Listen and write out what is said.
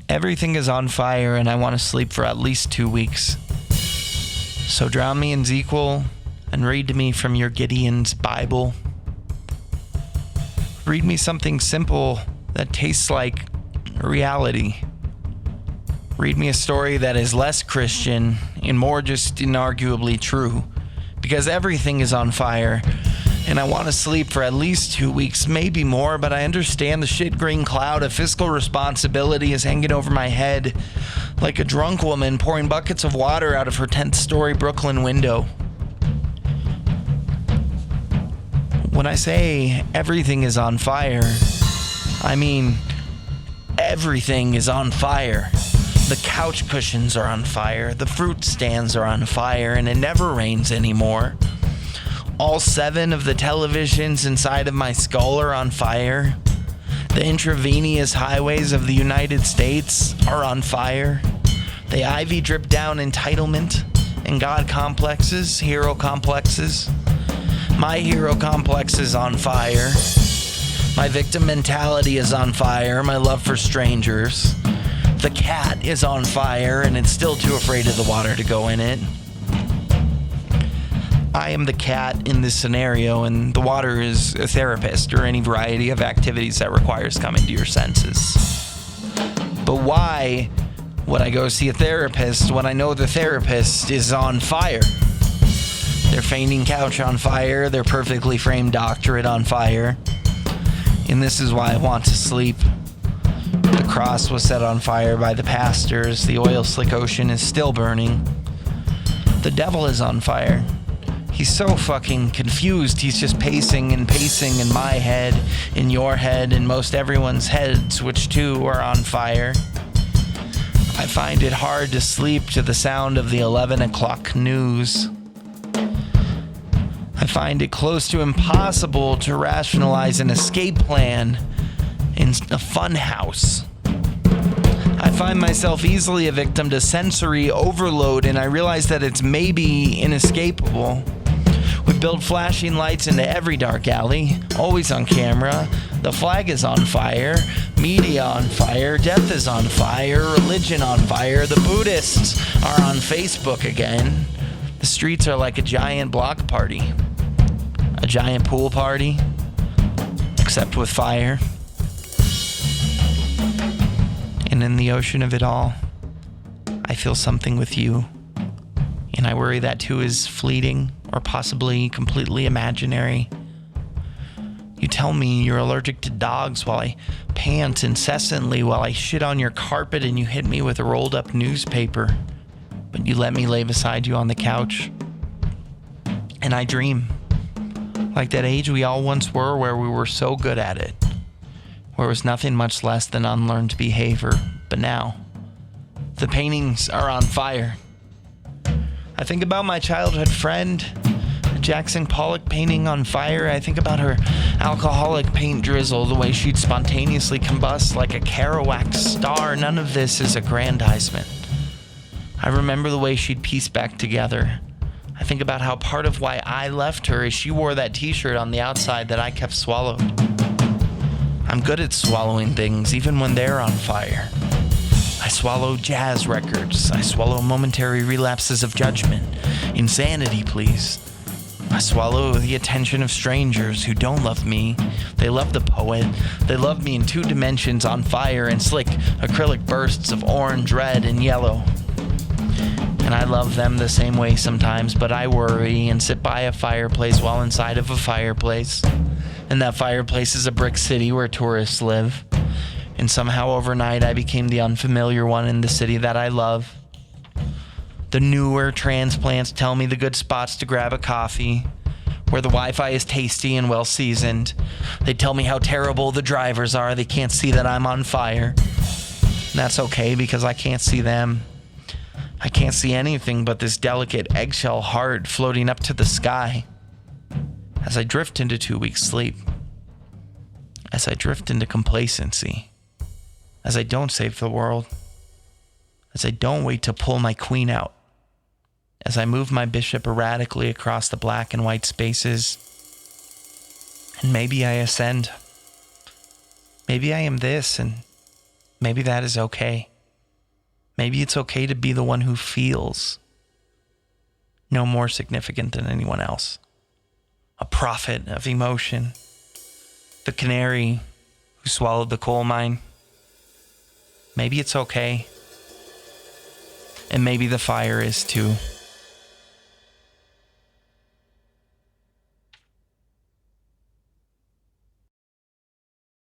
Everything is on fire and I want to sleep for at least 2 weeks. So drown me in ZQL and read to me from your Gideon's Bible. Read me something simple that tastes like reality. Read me a story that is less Christian and more just inarguably true. Because everything is on fire and I want to sleep for at least 2 weeks, maybe more, but I understand the shit green cloud of fiscal responsibility is hanging over my head like a drunk woman pouring buckets of water out of her 10th story Brooklyn window. When I say everything is on fire, I mean everything is on fire. The couch cushions are on fire, the fruit stands are on fire, and it never rains anymore. All 7 of the televisions inside of my skull are on fire. The intravenous highways of the United States are on fire. The ivy drip down entitlement and God complexes, hero complexes. My hero complex is on fire. My victim mentality is on fire. My love for strangers. The cat is on fire and it's still too afraid of the water to go in it. I am the cat in this scenario and the water is a therapist or any variety of activities that requires coming to your senses. But why would I go see a therapist when I know the therapist is on fire? Their fainting couch on fire, their perfectly framed doctorate on fire. And this is why I want to sleep. The cross was set on fire by the pastors. The oil slick ocean is still burning. The devil is on fire. He's so fucking confused. He's just pacing and pacing in my head, in your head, in most everyone's heads, which too are on fire. I find it hard to sleep to the sound of the 11 o'clock news. I find it close to impossible to rationalize an escape plan in a fun house. I find myself easily a victim to sensory overload, and I realize that it's maybe inescapable. We build flashing lights into every dark alley, always on camera. The flag is on fire, media on fire, death is on fire, religion on fire, the Buddhists are on Facebook again. The streets are like a giant block party. A giant pool party, except with fire. And in the ocean of it all, I feel something with you. And I worry that too is fleeting or possibly completely imaginary. You tell me you're allergic to dogs while I pant incessantly while I shit on your carpet and you hit me with a rolled up newspaper. But you let me lay beside you on the couch. And I dream. Like that age we all once were where we were so good at it. Where it was nothing much less than unlearned behavior. But now, the paintings are on fire. I think about my childhood friend, a Jackson Pollock painting on fire. I think about her alcoholic paint drizzle, the way she'd spontaneously combust like a Kerouac star. None of this is aggrandizement. I remember the way she'd piece back together. I think about how part of why I left her is she wore that t-shirt on the outside that I kept swallowed. I'm good at swallowing things, even when they're on fire. I swallow jazz records. I swallow momentary relapses of judgment. Insanity, please. I swallow the attention of strangers who don't love me. They love the poet. They love me in 2 dimensions on fire and slick acrylic bursts of orange, red, and yellow. And I love them the same way sometimes, but I worry and sit by a fireplace while inside of a fireplace. And that fireplace is a brick city where tourists live. And somehow overnight I became the unfamiliar one in the city that I love. The newer transplants tell me the good spots to grab a coffee, where the Wi-Fi is tasty and well seasoned. They tell me how terrible the drivers are. They can't see that I'm on fire. And that's okay because I can't see them. I can't see anything but this delicate eggshell heart floating up to the sky. As I drift into 2 weeks sleep. As I drift into complacency. As I don't save the world. As I don't wait to pull my queen out. As I move my bishop erratically across the black and white spaces. And maybe I ascend. Maybe I am this, and maybe that is okay. Maybe it's okay to be the one who feels no more significant than anyone else. A prophet of emotion. The canary who swallowed the coal mine. Maybe it's okay. And maybe the fire is too.